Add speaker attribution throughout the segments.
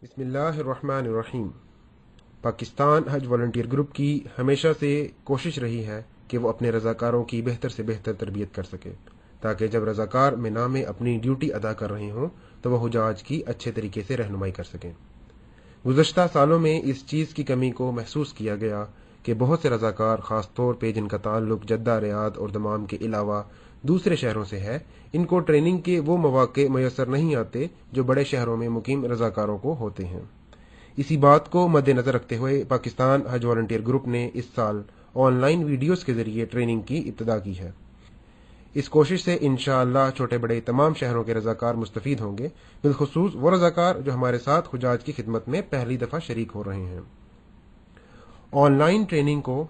Speaker 1: بسم اللہ الرحمن الرحیم۔ پاکستان حج والنٹیئر گروپ کی ہمیشہ سے کوشش رہی ہے کہ وہ اپنے رضاکاروں کی بہتر سے بہتر تربیت کر سکے تاکہ جب رضاکار مینا میں اپنی ڈیوٹی ادا کر رہے ہوں تو وہ حجاج کی اچھے طریقے سے رہنمائی کر سکیں۔ گزشتہ سالوں میں اس چیز کی کمی کو محسوس کیا گیا کہ بہت سے رضاکار، خاص طور پہ جن کا تعلق جدہ، ریاض اور دمام کے علاوہ دوسرے شہروں سے ہے، ان کو ٹریننگ کے وہ مواقع میسر نہیں آتے جو بڑے شہروں میں مقیم رضاکاروں کو ہوتے ہیں۔ اسی بات کو مد نظر رکھتے ہوئے پاکستان حج والنٹیئر گروپ نے اس سال آن لائن ویڈیوز کے ذریعے ٹریننگ کی ابتدا کی ہے۔ اس کوشش سے انشاءاللہ چھوٹے بڑے تمام شہروں کے رضاکار مستفید ہوں گے، بالخصوص وہ رضاکار جو ہمارے ساتھ حجاج کی خدمت میں پہلی دفعہ شریک ہو رہے ہیں۔ آن لائن ٹریننگ کو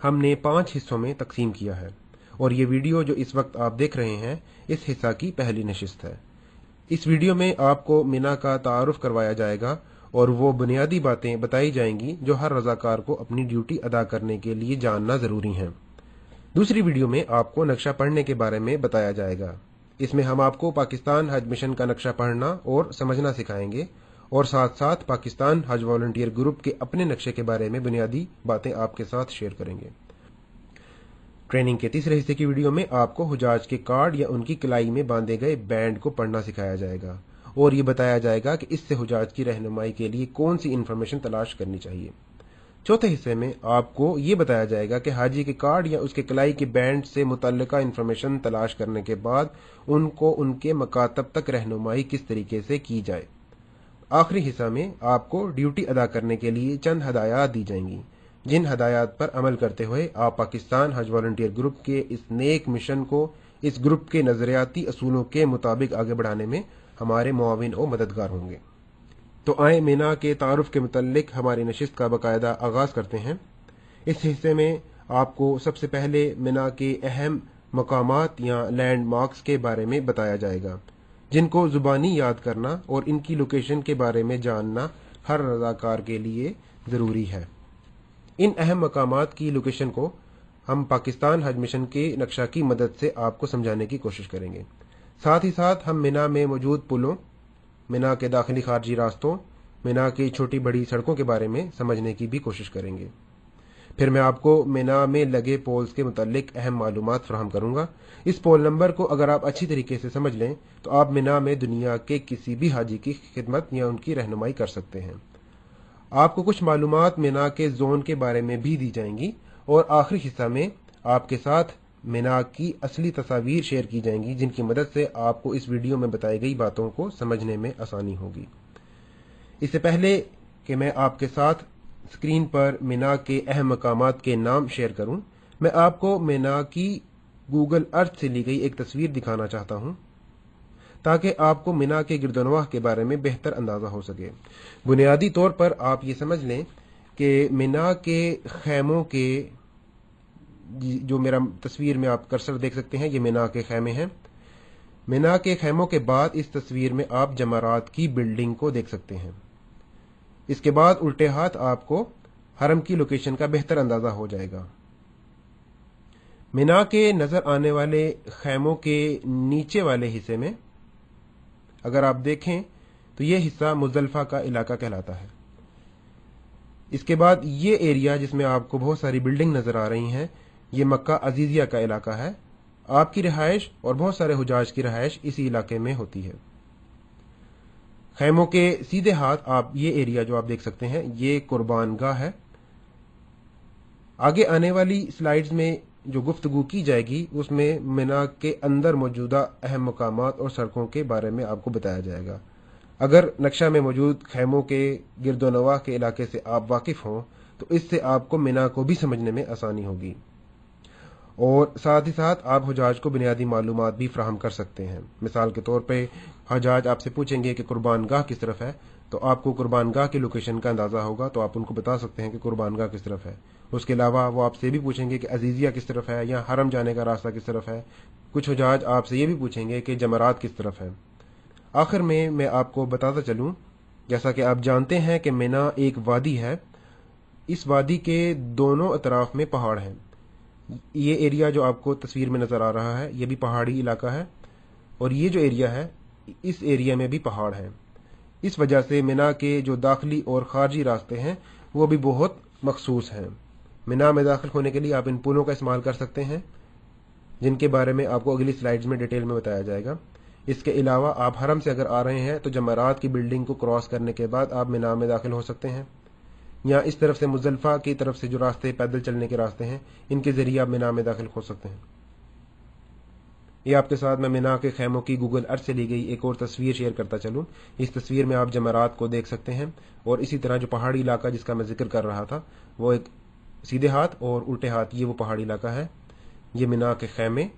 Speaker 1: ہم نے 5 حصوں میں تقسیم کیا ہے، اور یہ ویڈیو جو اس وقت آپ دیکھ رہے ہیں اس حصہ کی پہلی نشست ہے۔ اس ویڈیو میں آپ کو مینا کا تعارف کروایا جائے گا اور وہ بنیادی باتیں بتائی جائیں گی جو ہر رضاکار کو اپنی ڈیوٹی ادا کرنے کے لیے جاننا ضروری ہیں۔ دوسری ویڈیو میں آپ کو نقشہ پڑھنے کے بارے میں بتایا جائے گا۔ اس میں ہم آپ کو پاکستان حج مشن کا نقشہ پڑھنا اور سمجھنا سکھائیں گے، اور ساتھ ساتھ پاکستان حج والنٹیئر گروپ کے اپنے نقشے کے بارے میں بنیادی باتیں آپ کے ساتھ شیئر کریں گے۔ ٹریننگ کے تیسرے حصے کی ویڈیو میں آپ کو حجاج کے کارڈ یا ان کی کلائی میں باندھے گئے بینڈ کو پڑھنا سکھایا جائے گا، اور یہ بتایا جائے گا کہ اس سے حجاج کی رہنمائی کے لیے کون سی انفارمیشن تلاش کرنی چاہیے۔ چوتھے حصے میں آپ کو یہ بتایا جائے گا کہ حاجی کے کارڈ یا اس کے کلائی کے بینڈ سے متعلقہ انفارمیشن تلاش کرنے کے بعد ان کو ان کے مکاتب تک رہنمائی کس طریقے سے کی جائے۔ آخری حصہ میں آپ کو ڈیوٹی ادا کرنے کے لیے چند ہدایات دی جائیں گی، جن ہدایات پر عمل کرتے ہوئے آپ پاکستان حج والنٹیئر گروپ کے اس نیک مشن کو اس گروپ کے نظریاتی اصولوں کے مطابق آگے بڑھانے میں ہمارے معاون و مددگار ہوں گے۔ تو آئیں مینا کے تعارف کے متعلق ہماری نشست کا باقاعدہ آغاز کرتے ہیں۔ اس حصے میں آپ کو سب سے پہلے مینا کے اہم مقامات یا لینڈ مارکس کے بارے میں بتایا جائے گا، جن کو زبانی یاد کرنا اور ان کی لوکیشن کے بارے میں جاننا ہر رضاکار کے لیے ضروری ہے۔ ان اہم مقامات کی لوکیشن کو ہم پاکستان حج مشن کے نقشہ کی مدد سے آپ کو سمجھانے کی کوشش کریں گے۔ ساتھ ہی ساتھ ہم مینا میں موجود پلوں، مینا کے داخلی خارجی راستوں، مینا کی چھوٹی بڑی سڑکوں کے بارے میں سمجھنے کی بھی کوشش کریں گے۔ پھر میں آپ کو مینا میں لگے پولز کے متعلق اہم معلومات فراہم کروں گا۔ اس پول نمبر کو اگر آپ اچھی طریقے سے سمجھ لیں تو آپ مینا میں دنیا کے کسی بھی حاجی کی خدمت یا ان کی رہنمائی کر سکتے ہیں۔ آپ کو کچھ معلومات مینا کے زون کے بارے میں بھی دی جائیں گی، اور آخری حصہ میں آپ کے ساتھ مینا کی اصلی تصاویر شیئر کی جائیں گی، جن کی مدد سے آپ کو اس ویڈیو میں بتائی گئی باتوں کو سمجھنے میں آسانی ہوگی۔ اس سے پہلے کہ میں آپ کے ساتھ اسکرین پر مینا کے اہم مقامات کے نام شیئر کروں، میں آپ کو مینا کی گوگل ارتھ سے لی گئی ایک تصویر دکھانا چاہتا ہوں تاکہ آپ کو مینا کے گرد و نواح کے بارے میں بہتر اندازہ ہو سکے۔ بنیادی طور پر آپ یہ سمجھ لیں کہ مینا کے خیموں کے، جو میرا تصویر میں آپ کرسر دیکھ سکتے ہیں، یہ مینا کے خیمے ہیں۔ مینا کے خیموں کے بعد اس تصویر میں آپ جمرات کی بلڈنگ کو دیکھ سکتے ہیں۔ اس کے بعد الٹے ہاتھ آپ کو حرم کی لوکیشن کا بہتر اندازہ ہو جائے گا۔ مینا کے نظر آنے والے خیموں کے نیچے والے حصے میں اگر آپ دیکھیں تو یہ حصہ مزدلفہ کا علاقہ کہلاتا ہے۔ اس کے بعد یہ ایریا جس میں آپ کو بہت ساری بلڈنگ نظر آ رہی ہیں، یہ مکہ عزیزیہ کا علاقہ ہے۔ آپ کی رہائش اور بہت سارے حجاج کی رہائش اسی علاقے میں ہوتی ہے۔ خیموں کے سیدھے ہاتھ آپ یہ ایریا جو آپ دیکھ سکتے ہیں، یہ قربان گاہ ہے۔ آگے آنے والی سلائیڈز میں جو گفتگو کی جائے گی اس میں مینا کے اندر موجودہ اہم مقامات اور سڑکوں کے بارے میں آپ کو بتایا جائے گا۔ اگر نقشہ میں موجود خیموں کے گرد و نواح کے علاقے سے آپ واقف ہوں تو اس سے آپ کو مینا کو بھی سمجھنے میں آسانی ہوگی، اور ساتھ ہی ساتھ آپ حجاج کو بنیادی معلومات بھی فراہم کر سکتے ہیں۔ مثال کے طور پہ حجاج آپ سے پوچھیں گے کہ قربان گاہ کس طرف ہے، تو آپ کو قربان گاہ کی لوکیشن کا اندازہ ہوگا، تو آپ ان کو بتا سکتے ہیں کہ قربان گاہ کس طرف ہے۔ اس کے علاوہ وہ آپ سے بھی پوچھیں گے کہ عزیزیہ کس طرف ہے یا حرم جانے کا راستہ کس طرف ہے۔ کچھ حجاج آپ سے یہ بھی پوچھیں گے کہ جمرات کس طرف ہے۔ آخر میں آپ کو بتاتا چلوں، جیسا کہ آپ جانتے ہیں کہ مینا ایک وادی ہے۔ اس وادی کے دونوں اطراف میں پہاڑ ہیں۔ یہ ایریا جو آپ کو تصویر میں نظر آ رہا ہے یہ بھی پہاڑی علاقہ ہے، اور یہ جو ایریا ہے اس ایریا میں بھی پہاڑ ہیں۔ इस वजह से मिना के जो दाखिली और खारजी रास्ते हैं वो भी बहुत मखसूस हैं। मिना में दाखिल होने के लिए आप इन पुलों का इस्तेमाल कर सकते हैं, जिनके बारे में आपको अगली स्लाइड्स में डिटेल में बताया जाएगा। इसके अलावा आप हरम से अगर आ रहे हैं तो जमरात की बिल्डिंग को क्रॉस करने के बाद आप मिना में दाखिल हो सकते हैं, या इस तरफ से मुजल्फा की तरफ से जो रास्ते पैदल चलने के रास्ते हैं इनके जरिए आप मिना में दाखिल हो सकते हैं। ये आपके साथ मैं मिना के खैमों की गूगल अर्थ से ली गई एक और तस्वीर शेयर करता चलूं। इस तस्वीर में आप जमरात को देख सकते हैं, और इसी तरह जो पहाड़ी इलाका जिसका मैं जिक्र कर रहा था वो एक सीधे हाथ और उल्टे हाथ ये वो पहाड़ी इलाका है, ये मिना के खैमे।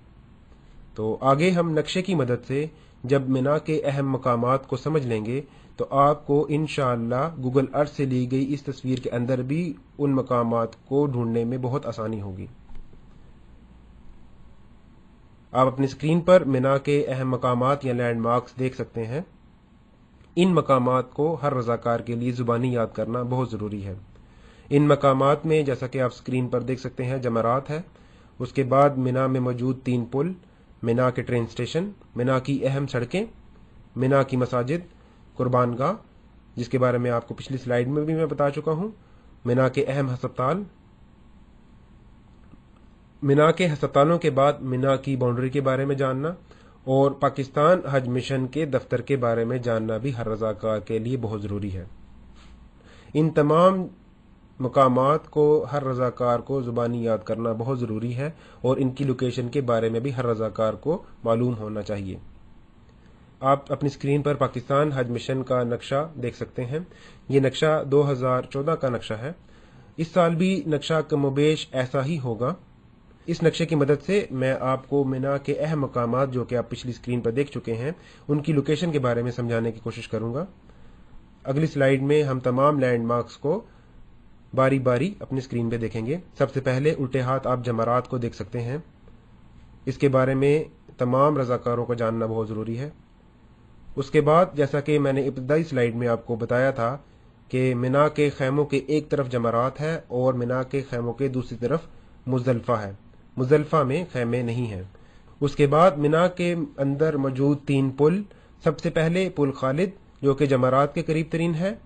Speaker 1: तो आगे हम नक्शे की मदद से जब मिना के अहम मकामात को समझ लेंगे तो आपको इंशाअल्लाह गूगल अर्थ से ली गई इस तस्वीर के अंदर भी उन मकामात को ढूंढने में बहुत आसानी होगी। आप अपनी स्क्रीन पर मिना के अहम मकामात या लैंडमार्क्स देख सकते हैं। इन मकामात को हर रजाकार के लिए जुबानी याद करना बहुत ज़रूरी है। इन मकामात में जैसा कि आप स्क्रीन पर देख सकते हैं जमरात है, उसके बाद मिना में मौजूद 3 पुल, मिना के ट्रेन स्टेशन, मिना की अहम सड़कें, मिना की मसाजिद, कुर्बानगाह जिसके बारे में आपको पिछली स्लाइड में भी मैं बता चुका हूं, मिना के अहम हस्पताल, मिना के हस्पतालों के बाद मिना की बाउंड्री के बारे में जानना, और पाकिस्तान हज मिशन के दफ्तर के बारे में जानना भी हर रजाकार के लिए बहुत ज़रूरी है। इन तमाम मकामात को हर रजाकार को ज़ुबानी याद करना बहुत ज़रूरी है, और इनकी लोकेशन के बारे में भी हर रजाकार को मालूम होना चाहिए। आप अपनी स्क्रीन पर पाकिस्तान हज मिशन का नक्शा देख सकते हैं। ये नक्शा 2014 का नक्शा है। इस साल भी नक्शा कमोबेश ऐसा ही होगा। इस नक्शे की मदद से मैं आपको मिना के अहम मकामात जो कि आप पिछली स्क्रीन पर देख चुके हैं उनकी लोकेशन के बारे में समझाने की कोशिश करूंगा। अगली स्लाइड में हम तमाम लैंडमार्क्स को बारी बारी अपनी स्क्रीन पे देखेंगे। सबसे पहले उल्टे हाथ आप जमरात को देख सकते हैं। इसके बारे में तमाम रजाकारों को जानना बहुत ज़रूरी है। उसके बाद जैसा कि मैंने इब्तदाई स्लाइड में आपको बताया था कि मिना के खैमों के एक तरफ जमरात है और मिना के खैमों के दूसरी तरफ मुजल्फा है। मुजल्फा में खैमे नहीं हैं। उसके बाद मिना के अंदर मौजूद 3 पुल। सबसे पहले पुल खालिद जो कि जमरात के करीब तरीन है,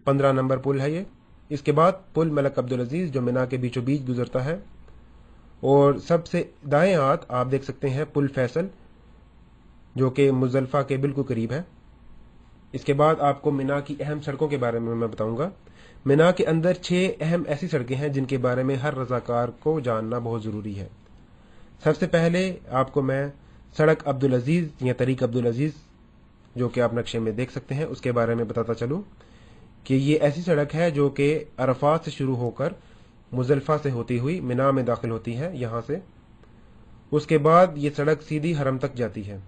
Speaker 1: 15 नंबर पुल है ये। इसके बाद पुल मलक अब्दुल अजीज जो मिना के बीचों बीच गुजरता है, और सबसे दाएं हाथ आप देख सकते हैं पुल फैसल जो कि मुजल्फा के बिल्कुल करीब है। इसके बाद आपको मिना की अहम सड़कों के बारे में मैं बताऊंगा। मिना के अंदर 6 अहम ऐसी सड़कें हैं जिनके बारे में हर रजाकार को जानना बहुत ज़रूरी है। सबसे पहले आपको मैं सड़क अब्दुल अजीज या तरीक अब्दुल अजीज जो कि आप नक्शे में देख सकते हैं उसके बारे में बताता चलूं कि ये ऐसी सड़क है जो कि अरफात से शुरू होकर मुजल्फा से होती हुई मिना में दाखिल होती है यहां से। उसके बाद ये सड़क सीधी हरम तक जाती है।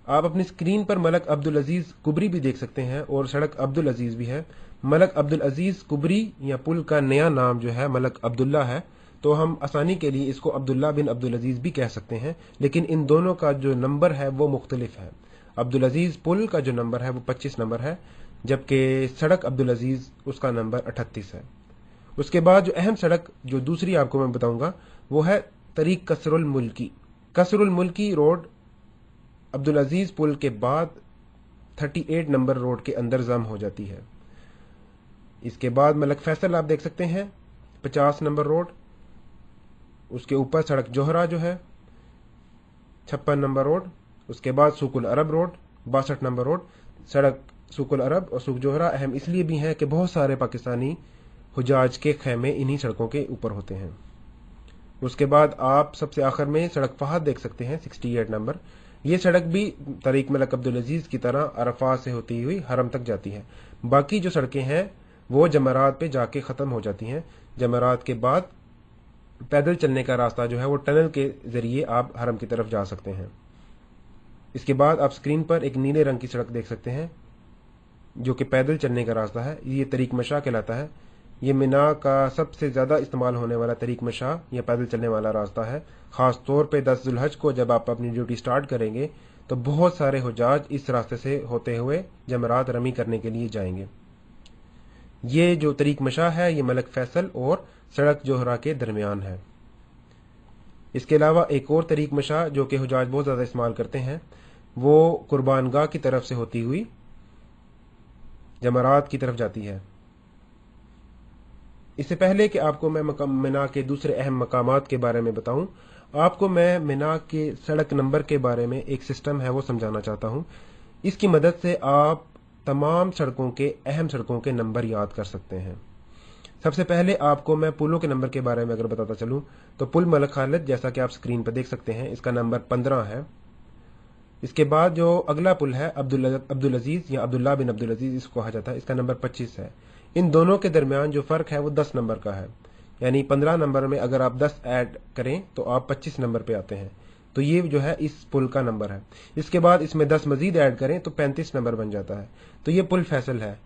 Speaker 1: आप अपनी स्क्रीन पर मलक अब्दुल अजीज कुबरी भी देख सकते हैं और सड़क अब्दुल अजीज भी है। मलक अब्दुल अजीज कुबरी या पुल का नया नाम जो है मलक अब्दुल्ला है, तो हम आसानी के लिए इसको अब्दुल्ला बिन अब्दुल अजीज भी कह सकते हैं, लेकिन इन दोनों का जो नंबर है वो मुख्तलिफ है। अब्दुल अजीज पुल का जो नंबर है वो 25 नंबर है, जबकि सड़क अब्दुल अजीज उसका नंबर 38 है। उसके बाद जो अहम सड़क जो दूसरी आपको मैं बताऊंगा वो है तरीक कसरुल मुल्की। कसरुल मुल्की रोड अब्दुल अजीज पुल के बाद 38 नंबर रोड के अंदर जम हो जाती है। इसके बाद मलक फैसल आप देख सकते हैं 50 नंबर रोड। उसके ऊपर सड़क जोहरा जो है 56 नंबर रोड। उसके बाद सुकुल अरब रोड 62 नंबर रोड। सड़क सुकुल अरब और सुक जोहरा अहम इसलिए भी हैं कि बहुत सारे पाकिस्तानी हुजाज के खैमे इन्हीं सड़कों के ऊपर होते हैं। उसके बाद आप सबसे आखिर में सड़क फहद देख सकते हैं 68 नंबर। ये सड़क भी तरीक मलक अब्दुल अजीज की तरह अरफात से होती हुई हरम तक जाती है। बाकी जो सड़कें हैं वो जमरात पे जाके ख़त्म हो जाती हैं। जमरात के बाद पैदल चलने का रास्ता जो है वो टनल के जरिए आप हरम की तरफ जा सकते हैं। इसके बाद आप स्क्रीन पर एक नीले रंग की सड़क देख सकते हैं जो कि पैदल चलने का रास्ता है। ये तरीक मशा कहलाता है। ये मिना का सबसे ज़्यादा इस्तेमाल होने वाला तरीक मशा या पैदल चलने वाला रास्ता है। ख़ास तौर पे 10 जुल्हज को जब आप अपनी ड्यूटी स्टार्ट करेंगे तो बहुत सारे हुजाज इस रास्ते से होते हुए जमरात रमी करने के लिए जाएंगे। ये जो तरीक मशा है ये मलक फैसल और सड़क जोहरा के दरमियान है। इसके अलावा एक और तरीक मशा जो कि हुजाज बहुत ज़्यादा इस्तेमाल करते हैं वो कुर्बानगाह की तरफ से होती हुई जमरात की तरफ जाती है। इससे पहले कि आपको मैं मिना के दूसरे अहम मकामात के बारे में बताऊं, आपको मैं मिना के सड़क नंबर के बारे में एक सिस्टम है वो समझाना चाहता हूं। इसकी मदद से आप तमाम अहम सड़कों के नंबर याद कर सकते हैं। सबसे पहले आपको मैं पुलों के नंबर के बारे में अगर बताता चलूं, तो पुल मलक खालिद, जैसा कि आप स्क्रीन पर देख सकते हैं, इसका नंबर 15 है। इसके बाद जो अगला पुल है अब्दुल अजीज या अब्दुल्ला बिन अब्दुल अजीज इसको कहा जाता है, इसका नंबर 25 है। इन दोनों के दरमियान जो फर्क है वो 10 नंबर का है, यानी 15 नंबर में अगर आप 10 ऐड करें तो आप 25 नंबर पे आते हैं। तो ये जो है इस पुल का नंबर है। इसके बाद इसमें 10 मजीद ऐड करें तो 35 नंबर बन जाता है। तो ये पुल फैसल है।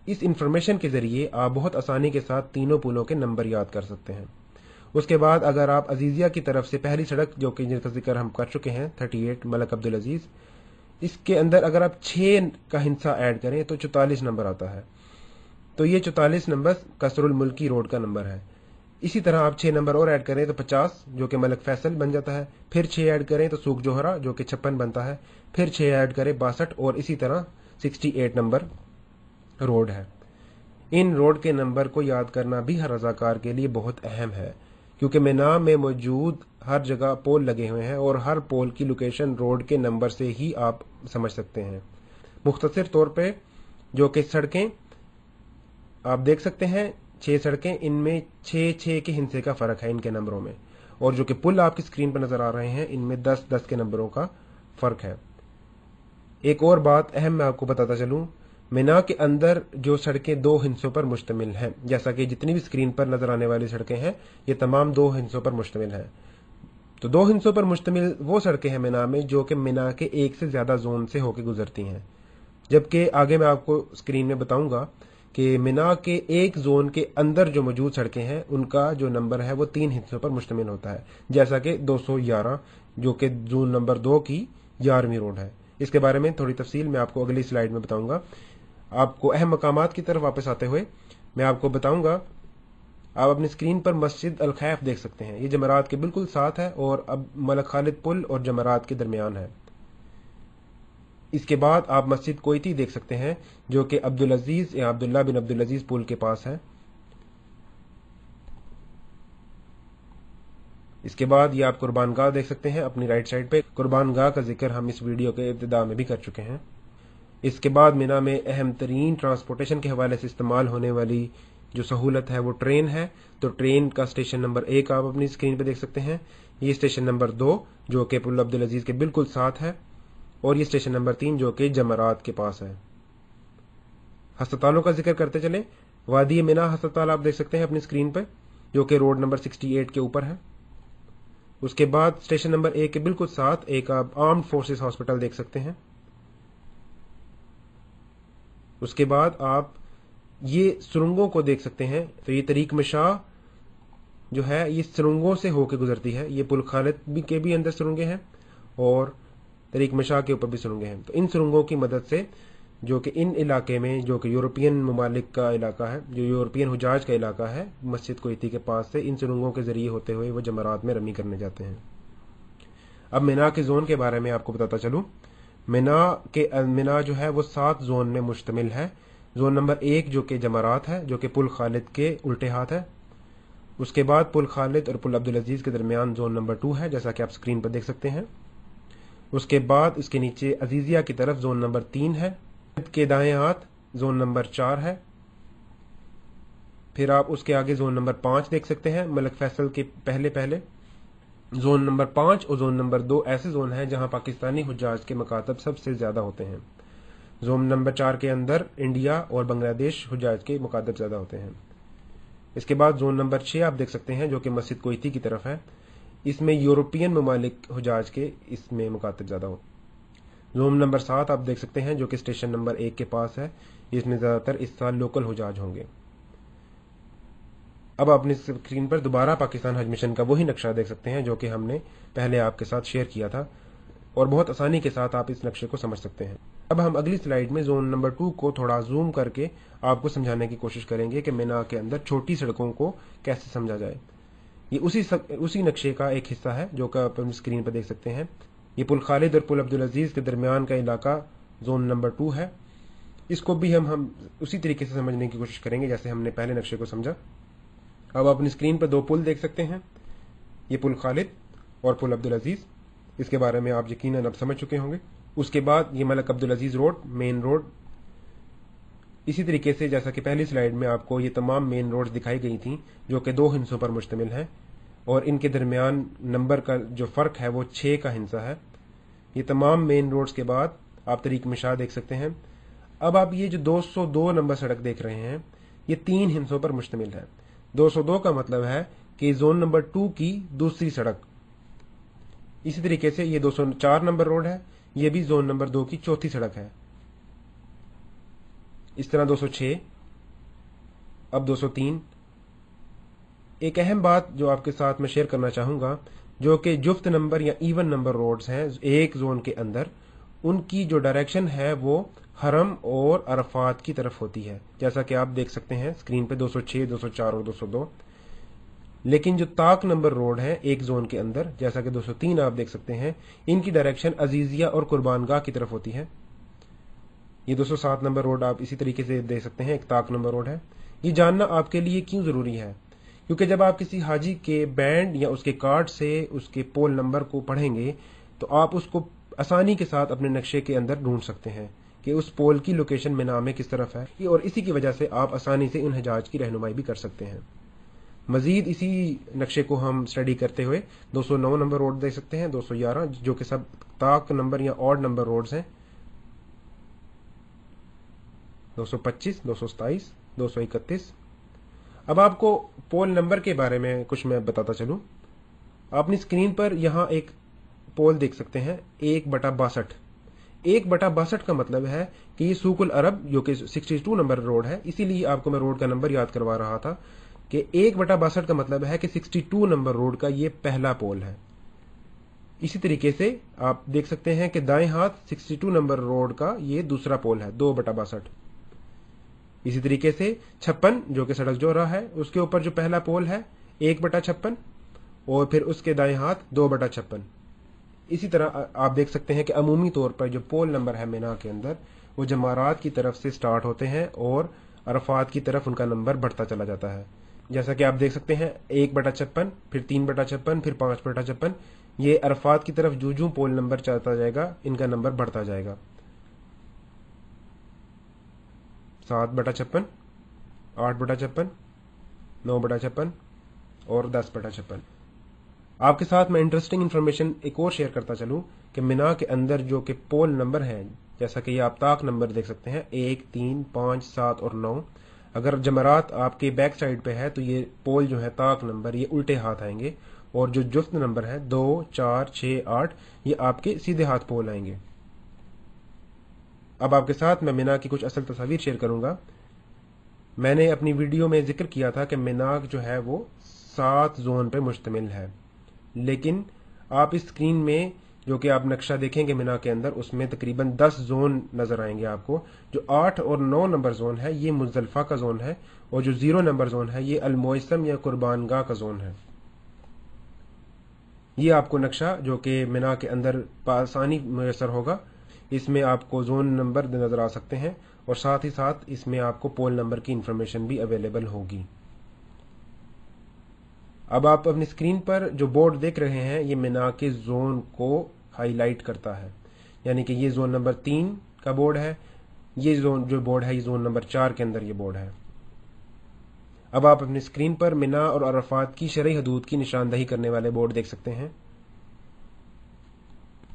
Speaker 1: इस इंफॉर्मेशन के जरिए आप बहुत आसानी के साथ तीनों पुलों के नंबर याद कर सकते हैं। उसके बाद अगर आप अजीजिया की तरफ से पहली सड़क, जो कि जिसका जिक्र हम कर चुके हैं, 38 मलक अब्दुल अजीज, इसके अंदर अगर आप 6 का हिस्सा ऐड करें तो 44 नंबर आता है। तो ये 44 नंबर कसरुल मुल्की रोड का नंबर है। इसी तरह आप 6 नंबर और ऐड करें तो 50, जो कि मलक फैसल बन जाता है। फिर 6 ऐड करें तो सूख जोहरा, जो कि 56 बनता है। फिर 6 ऐड करें 62, और इसी तरह 68 नंबर रोड है। इन रोड के नंबर को याद करना भी हर रजाकार के लिए बहुत अहम है, क्योंकि मिना में मौजूद हर जगह पोल लगे हुए हैं और हर पोल की लोकेशन रोड के नंबर से ही आप समझ सकते हैं। मुख्तसर तौर पे जो कि सड़कें आप देख सकते हैं, 6 सड़कें, इनमें 6 के हिस्से का फर्क है इनके नंबरों में, और जो कि पुल आपकी स्क्रीन पर नजर आ रहे हैं इनमें 10 के नंबरों का फर्क है। एक और बात अहम मैं आपको बताता चलूं, मिना के अंदर जो सड़कें 2 हिस्सों पर मुश्तमिल हैं, जैसा कि जितनी भी स्क्रीन पर नजर आने वाली सड़कें हैं ये तमाम 2 हिस्सों पर मुश्तमिल हैं। तो 2 हिस्सों पर मुश्तमिल वो सड़कें हैं मिना में जो कि मिना के एक से ज्यादा जोन से होकर गुजरती हैं, जबकि आगे मैं आपको स्क्रीन में बताऊंगा कि मिना के एक जोन के अंदर जो मौजूद सड़कें हैं उनका जो नंबर है वो 3 हिस्सों पर मुश्तमिल होता है, जैसा कि 211, जो कि जोन नंबर 2 की 11वीं रोड है। इसके बारे में थोड़ी तफसील मैं आपको अगली स्लाइड में बताऊंगा। आपको अहम मकामात की तरफ वापस आते हुए मैं आपको बताऊंगा, आप अपनी स्क्रीन पर मस्जिद अल खैफ देख सकते हैं। ये जमरात के बिल्कुल साथ है और अब मलक खालिद पुल और जमरात के दरमियान है। इसके बाद आप मस्जिद कोयती देख सकते हैं, जो कि अब्दुल अजीज या अब्दुल्ला बिन अब्दुल अजीज पुल के पास है। इसके बाद ये आप कुर्बानगाह देख सकते हैं अपनी राइट साइड पे। कुर्बानगाह का जिक्र हम इस वीडियो के इब्तिदा में भी कर चुके हैं। इसके बाद मिना में अहम तरीन ट्रांसपोर्टेशन के हवाले से इस्तेमाल होने वाली जो सहूलत है वो ट्रेन है। तो ट्रेन का स्टेशन नंबर 1 आप अपनी स्क्रीन पे देख सकते हैं, ये स्टेशन नंबर 2 जो कि पुल अब्दुल अजीज के बिल्कुल साथ है, और ये स्टेशन नंबर 3 जो कि जमरात के पास है। हस्पतालों का जिक्र करते चले, वादी मिना हस्पताल आप देख सकते हैं अपनी स्क्रीन पे, जो कि रोड नंबर 68 के ऊपर है। उसके बाद स्टेशन नंबर 1 के बिल्कुल साथ एक आप आर्म्ड फोर्सेस हॉस्पिटल देख सकते हैं। उसके बाद आप ये सुरंगों को देख सकते हैं। तो ये तरीक मशाह जो है ये सुरंगों से होकर गुजरती है। ये पुल खालिद के भी अंदर सुरंगें हैं और तरीक मशाह के ऊपर भी सुरंगें हैं। तो इन सुरंगों की मदद से जो कि इन इलाके में, जो कि यूरोपियन ममालिक का इलाका है, जो यूरोपियन हुजाज का इलाका है मस्जिद कोयती के पास से, इन सुरंगों के जरिए होते हुए वो जमरात में रमी करने जाते हैं। अब मिना के जोन के बारे में आपको बताता चलूं, मिना जो है वो 7 जोन में मुश्तमिल है। जोन नंबर 1 जो कि जमरात है, जो कि पुल खालिद के उल्टे हाथ है। उसके बाद पुल खालिद और पुल अब्दुल अजीज के दरमियान जोन नंबर 2 है, जैसा कि आप स्क्रीन पर देख सकते हैं। उसके बाद इसके नीचे अजीजिया की तरफ जोन नंबर 3 है। के दाएं हाथ जोन नंबर 4 है। फिर आप उसके आगे जोन नंबर 5 देख सकते हैं, मलक फैसल के पहले जोन नंबर 5 और जोन नंबर 2 ऐसे जोन हैं जहां पाकिस्तानी हुज्जाज के मकातब सबसे ज्यादा होते हैं। जोन नंबर 4 के अंदर इंडिया और बांग्लादेश हुज्जाज के मुकातब ज्यादा होते हैं। इसके बाद जोन नंबर 6 आप देख सकते हैं, जो कि मस्जिद कोयती की तरफ है। इसमें यूरोपियन ममालिक हुज्जाज के इसमें मुकातब ज्यादा होते हैं। जोन नंबर 7 आप देख सकते हैं, जो कि स्टेशन नंबर 1 के पास है। इसमें ज्यादातर इस साल लोकल हुज्जाज होंगे। अब आप अपनी स्क्रीन पर दोबारा पाकिस्तान हज मिशन का वही नक्शा देख सकते हैं जो कि हमने पहले आपके साथ शेयर किया था, और बहुत आसानी के साथ आप इस नक्शे को समझ सकते हैं। अब हम अगली स्लाइड में जोन नंबर 2 को थोड़ा जूम करके आपको समझाने की कोशिश करेंगे कि मिना के अंदर छोटी सड़कों को कैसे समझा जाए। ये उसी नक्शे का एक हिस्सा है जो कि आप अपनी स्क्रीन पर देख सकते हैं। ये पुल खालिद और पुल अब्दुल अजीज के दरमियान का इलाका जोन नंबर 2 है। इसको भी हम उसी तरीके से समझने की कोशिश करेंगे जैसे हमने पहले नक्शे को समझा। अब आप अपनी स्क्रीन पर 2 पुल देख सकते हैं, ये पुल खालिद और पुल अब्दुल अजीज। इसके बारे में आप यकीनन अब समझ चुके होंगे। उसके बाद ये मलिक अब्दुल अजीज रोड, मेन रोड। इसी तरीके से जैसा कि पहली स्लाइड में आपको ये तमाम मेन रोड्स दिखाई गई थी जो कि 2 हिस्सों पर मुश्तमिल हैं और इनके दरमियान नंबर का जो फर्क है वो 6 का हिस्सा है। ये तमाम मेन रोड्स के बाद आप तरीक मिशाह देख सकते हैं। अब आप ये जो 202 नंबर सड़क देख रहे हैं ये 3 हिस्सों पर मुश्तमिल है। 202 का मतलब है कि जोन नंबर 2 की दूसरी सड़क। इसी तरीके से ये 204 नंबर रोड है, ये भी जोन नंबर 2 की चौथी सड़क है। इस तरह 206, अब 203। एक अहम बात जो आपके साथ मैं शेयर करना चाहूंगा, जो कि जुफ्त नंबर या इवन नंबर रोड्स हैं एक जोन के अंदर, उनकी जो डायरेक्शन है वो हरम और अरफात की तरफ होती है, जैसा कि आप देख सकते हैं स्क्रीन पे 206, 204 और 202। लेकिन जो ताक नंबर रोड है एक जोन के अंदर, जैसा कि 203 आप देख सकते हैं, इनकी डायरेक्शन अजीजिया और कुर्बानगाह की तरफ होती है। ये 207 नंबर रोड आप इसी तरीके से देख सकते हैं, एक ताक नंबर रोड है। ये जानना आपके लिए क्यों जरूरी है? क्योंकि जब आप किसी हाजी के बैंड या उसके कार्ड से उसके पोल नंबर को पढ़ेंगे तो आप उसको आसानी के साथ अपने नक्शे के अंदर ढूंढ सकते हैं कि उस पोल की लोकेशन मीना में किस तरफ है, और इसी की वजह से आप आसानी से उन हजाज की रहनुमाई भी कर सकते हैं। मजीद इसी नक्शे को हम स्टडी करते हुए 209 नंबर रोड देख सकते हैं, 211 जो कि सब ताक नंबर या ऑड नंबर रोड्स हैं, 225, 227, 231। अब आपको पोल नंबर के बारे में कुछ मैं बताता चलूं। आप अपनी स्क्रीन पर यहां एक पोल देख सकते हैं 1/62। 1/62 का मतलब है कि ये सूकुल अरब जो कि 62 नंबर रोड है, इसीलिए आपको मैं रोड का नंबर याद करवा रहा था कि 1/62 का मतलब है कि 62 नंबर रोड का ये पहला पोल है। इसी तरीके से आप देख सकते हैं कि दाएं हाथ 62 नंबर रोड का ये दूसरा पोल है 2/62। इसी तरीके से 56 जो कि सड़क जोरा है उसके ऊपर जो पहला पोल है 1/56 और फिर उसके दाएं हाथ 2/56। इसी तरह आप देख सकते हैं कि अमूमी तौर पर जो पोल नंबर है मीना के अंदर वो जमारात की तरफ से स्टार्ट होते हैं और अरफात की तरफ उनका नंबर बढ़ता चला जाता है। जैसा कि आप देख सकते हैं 1/56, फिर 3/56, फिर 5/56। ये अरफात की तरफ जूं जूं पोल नंबर चलता जाएगा इनका नंबर बढ़ता जाएगा। 7/56, 8/56, 9/56 और 10/56। आपके साथ मैं इंटरेस्टिंग इन्फॉर्मेशन एक और शेयर करता चलूं कि मीना के अंदर जो कि पोल नंबर हैं, जैसा कि ये आप ताक नंबर देख सकते हैं 1, 3, 5, 7 और 9। अगर जमरात आपके बैक साइड पे है तो ये पोल जो है ताक नंबर ये उल्टे हाथ आएंगे, और जो जुफ्त नंबर है 2, 4, 6, 8 ये आपके सीधे हाथ पोल आएंगे। अब आपके साथ मैं मीना की कुछ असल तस्वीर शेयर करूंगा। मैंने अपनी वीडियो में जिक्र किया था कि मीना जो है वो 7 जोन पे मुश्तमिल है, लेकिन आप इस स्क्रीन में जो कि आप नक्शा देखेंगे मीना के अंदर उसमें तकरीबन 10 जोन नजर आएंगे आपको। जो 8 और 9 नंबर जोन है ये मुजदलिफा का जोन है, और जो 0 नंबर जोन है ये अल-मुअस्सम या कुर्बानगाह का जोन है। ये आपको नक्शा जो कि मीना के अंदर आसानी मुयसर होगा, इसमें आपको जोन नंबर नजर आ सकते हैं और साथ ही साथ इसमें आपको पोल नंबर की इंफॉर्मेशन भी अवेलेबल होगी। अब आप अपनी स्क्रीन पर जो बोर्ड देख रहे हैं ये मीना के जोन को हाईलाइट करता है, यानी कि ये जोन नंबर 3 का बोर्ड है, ये जोन जो बोर्ड है ये जोन नंबर 4 के अंदर ये बोर्ड है। अब आप अपनी स्क्रीन पर मीना और अरफात की शरई हदूद की निशानदही करने वाले बोर्ड देख सकते हैं।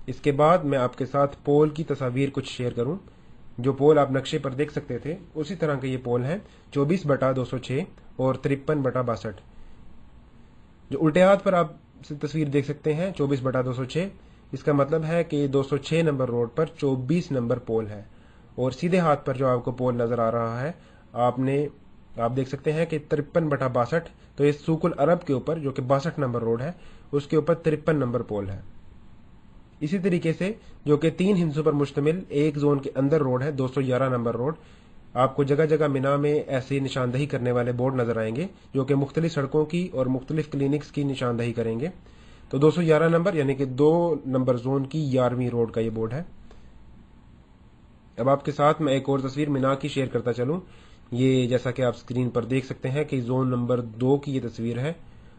Speaker 1: इसके बाद मैं आपके साथ पोल की तस्वीर कुछ शेयर करूं। जो पोल आप नक्शे पर देख सकते थे उसी तरह के ये पोल हैं 24/206 और 53/62। जो उल्टे हाथ पर आप तस्वीर देख सकते हैं 24/206, इसका मतलब है कि 206 नंबर रोड पर 24 नंबर पोल है, और सीधे हाथ पर जो आपको पोल नजर आ रहा है आप देख सकते हैं कि 53/62, तो ये सूकुल अरब के ऊपर जो कि 62 नंबर रोड है उसके ऊपर 53 नंबर पोल है। इसी तरीके से जो कि 3 हिस्सों पर मुश्तमिल एक जोन के अंदर रोड है 211 नंबर रोड। आपको जगह जगह मीना में ऐसी निशानदही करने वाले बोर्ड नजर आएंगे जो कि मुख्तलिफ सड़कों की और मुख्तलिफ क्लिनिक्स की निशानदही करेंगे। تو 211 نمبر یعنی کہ 2 نمبر زون کی 11ویں روڈ کا یہ بورڈ ہے۔ اب آپ کے ساتھ میں ایک اور تصویر مینا کی شیئر کرتا چلوں۔ یہ جیسا کہ آپ سکرین پر دیکھ سکتے ہیں کہ زون نمبر 2 کی یہ تصویر ہے،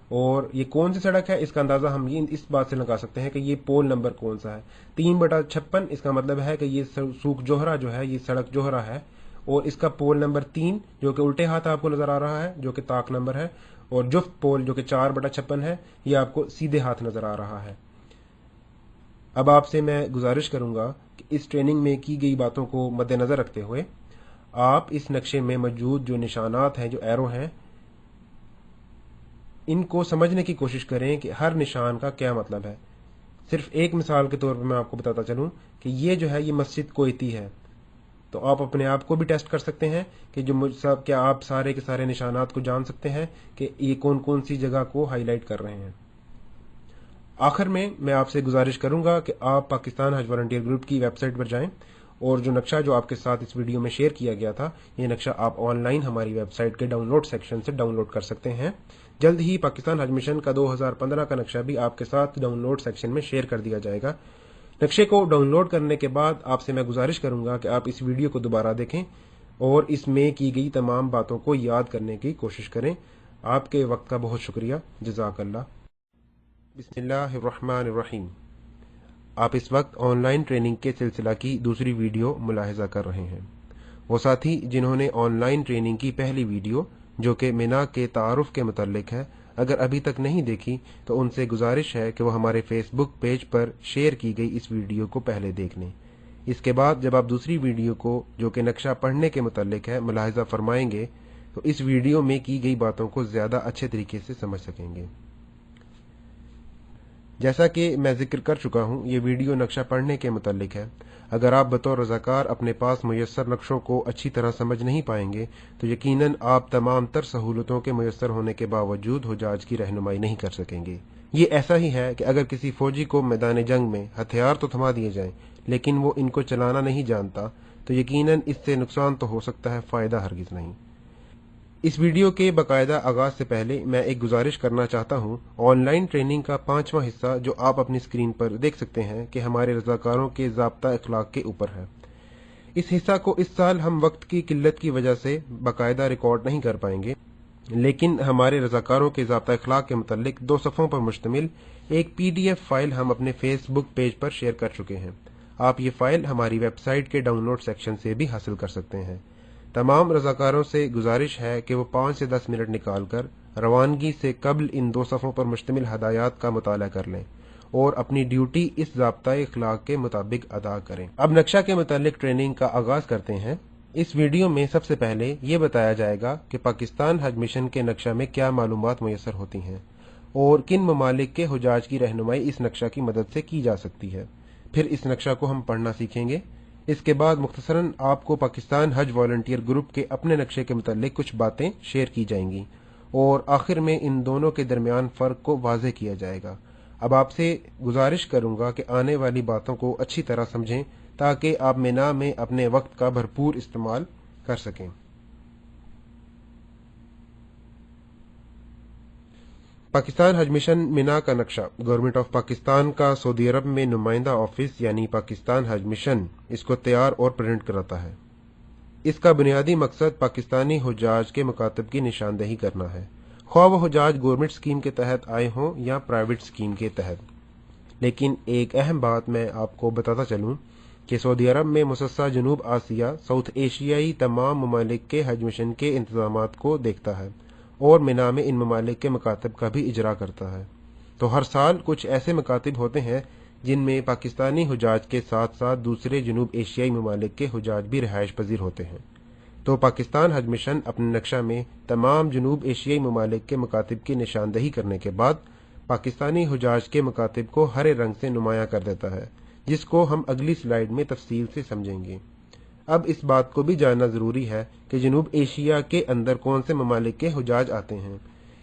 Speaker 1: اور یہ کون سی سڑک ہے اس کا اندازہ ہم اس بات سے لگا سکتے ہیں کہ یہ پول نمبر کون سا ہے۔ 3/56 اس کا مطلب ہے کہ یہ سوق جوہرہ جو ہے، یہ سڑک جوہرہ ہے، اور اس کا پول نمبر 3 جو کہ الٹے ہاتھ آپ کو نظر آ رہا ہے، جو کہ طاق نمبر ہے، اور جفت پول جو کہ 4/56 ہے، یہ آپ کو سیدھے ہاتھ نظر آ رہا ہے۔ اب آپ سے میں گزارش کروں گا کہ اس ٹریننگ میں کی گئی باتوں کو مد نظر رکھتے ہوئے آپ اس نقشے میں موجود جو نشانات ہیں، جو ایرو ہیں، ان کو سمجھنے کی کوشش کریں کہ ہر نشان کا کیا مطلب ہے۔ صرف ایک مثال کے طور پر میں آپ کو بتاتا چلوں کہ یہ جو ہے یہ مسجد کوئیتی ہے، تو آپ اپنے آپ کو بھی ٹیسٹ کر سکتے ہیں کہ کیا آپ سارے کے سارے نشانات کو جان سکتے ہیں کہ یہ کون کون سی جگہ کو ہائی لائٹ کر رہے ہیں۔ آخر میں آپ سے گزارش کروں گا کہ آپ پاکستان حج والنٹیئر گروپ کی ویب سائٹ پر جائیں، اور جو نقشہ جو آپ کے ساتھ اس ویڈیو میں شیئر کیا گیا تھا، یہ نقشہ آپ آن لائن ہماری ویب سائٹ کے ڈاؤن لوڈ سیکشن سے ڈاؤن لوڈ کر سکتے ہیں۔ جلد ہی پاکستان حج مشن کا 2015 کا نقشہ بھی آپ کے ساتھ ڈاؤن لوڈ سیکشن میں شیئر کر دیا جائے گا۔ نقشے کو ڈاؤن لوڈ کرنے کے بعد آپ سے میں گزارش کروں گا کہ آپ اس ویڈیو کو دوبارہ دیکھیں اور اس میں کی گئی تمام باتوں کو یاد کرنے کی کوشش کریں۔ آپ کے وقت کا بہت شکریہ، جزاک اللہ۔ بسم اللہ الرحمن الرحیم۔ آپ اس وقت آن لائن ٹریننگ کے سلسلہ کی دوسری ویڈیو ملاحظہ کر رہے ہیں۔ وہ ساتھی جنہوں نے آن لائن ٹریننگ کی پہلی ویڈیو جو کہ مینا کے تعارف کے متعلق ہے، اگر ابھی تک نہیں دیکھی تو ان سے گزارش ہے کہ وہ ہمارے فیس بک پیج پر شیئر کی گئی اس ویڈیو کو پہلے دیکھ لیں۔ اس کے بعد جب آپ دوسری ویڈیو کو جو کہ نقشہ پڑھنے کے متعلق ہے ملاحظہ فرمائیں گے تو اس ویڈیو میں کی گئی باتوں کو زیادہ اچھے طریقے سے سمجھ سکیں گے۔ جیسا کہ میں ذکر کر چکا ہوں، یہ ویڈیو نقشہ پڑھنے کے متعلق ہے۔ اگر آپ بطور رضاکار اپنے پاس میسر نقشوں کو اچھی طرح سمجھ نہیں پائیں گے تو یقیناً آپ تمام تر سہولتوں کے میسر ہونے کے باوجود حجاج کی رہنمائی نہیں کر سکیں گے۔ یہ ایسا ہی ہے کہ اگر کسی فوجی کو میدان جنگ میں ہتھیار تو تھما دیے جائیں لیکن وہ ان کو چلانا نہیں جانتا تو یقیناً اس سے نقصان تو ہو سکتا ہے، فائدہ ہرگز نہیں۔ اس ویڈیو کے باقاعدہ آغاز سے پہلے میں ایک گزارش کرنا چاہتا ہوں۔ آن لائن ٹریننگ کا 5واں حصہ جو آپ اپنی اسکرین پر دیکھ سکتے ہیں کہ ہمارے رضاکاروں کے ضابطہ اخلاق کے اوپر ہے۔ اس حصہ کو اس سال ہم وقت کی قلت کی وجہ سے باقاعدہ ریکارڈ نہیں کر پائیں گے، لیکن ہمارے رضاکاروں کے ضابطہ اخلاق کے متعلق 2 صفحوں پر مشتمل ایک PDF فائل ہم اپنے فیس بک پیج پر شیئر کر چکے ہیں۔ آپ یہ فائل ہماری ویب سائٹ کے ڈاؤن لوڈ سیکشن سے بھی حاصل کر سکتے ہیں۔ تمام رضاکاروں سے گزارش ہے کہ وہ 5 سے 10 منٹ نکال کر روانگی سے قبل ان 2 صفحوں پر مشتمل ہدایات کا مطالعہ کر لیں اور اپنی ڈیوٹی اس ضابطۂ اخلاق کے مطابق ادا کریں۔ اب نقشہ کے متعلق ٹریننگ کا آغاز کرتے ہیں۔ اس ویڈیو میں سب سے پہلے یہ بتایا جائے گا کہ پاکستان حج مشن کے نقشہ میں کیا معلومات میسر ہوتی ہیں اور کن ممالک کے حجاج کی رہنمائی اس نقشہ کی مدد سے کی جا سکتی ہے۔ پھر اس نقشہ کو ہم پڑھنا سیکھیں گے۔ اس کے بعد مختصراً آپ کو پاکستان حج والنٹیئر گروپ کے اپنے نقشے کے متعلق کچھ باتیں شیئر کی جائیں گی اور آخر میں ان دونوں کے درمیان فرق کو واضح کیا جائے گا۔ اب آپ سے گزارش کروں گا کہ آنے والی باتوں کو اچھی طرح سمجھیں تاکہ آپ مینا میں اپنے وقت کا بھرپور استعمال کر سکیں۔ پاکستان حج مشن مینا کا نقشہ گورنمنٹ آف پاکستان کا سعودی عرب میں نمائندہ آفس یعنی پاکستان حج مشن اس کو تیار اور پرنٹ کراتا ہے۔ اس کا بنیادی مقصد پاکستانی حجاج کے مکاتب کی نشاندہی کرنا ہے، خواہ وہ حجاج گورنمنٹ اسکیم کے تحت آئے ہوں یا پرائیویٹ اسکیم کے تحت۔ لیکن ایک اہم بات میں آپ کو بتاتا چلوں کہ سعودی عرب میں مسسہ جنوب آسیہ، ساؤتھ ایشیائی تمام ممالک کے حج مشن کے انتظامات کو دیکھتا ہے اور مینا میں ان ممالک کے مکاتب کا بھی اجرا کرتا ہے۔ تو ہر سال کچھ ایسے مکاتب ہوتے ہیں جن میں پاکستانی حجاج کے ساتھ ساتھ دوسرے جنوب ایشیائی ممالک کے حجاج بھی رہائش پذیر ہوتے ہیں۔ تو پاکستان حج مشن اپنے نقشہ میں تمام جنوب ایشیائی ممالک کے مکاتب کی نشاندہی کرنے کے بعد پاکستانی حجاج کے مکاتب کو ہرے رنگ سے نمایاں کر دیتا ہے، جس کو ہم اگلی سلائیڈ میں تفصیل سے سمجھیں گے۔ اب اس بات کو بھی جاننا ضروری ہے کہ جنوب ایشیا کے اندر کون سے ممالک کے حجاج آتے ہیں۔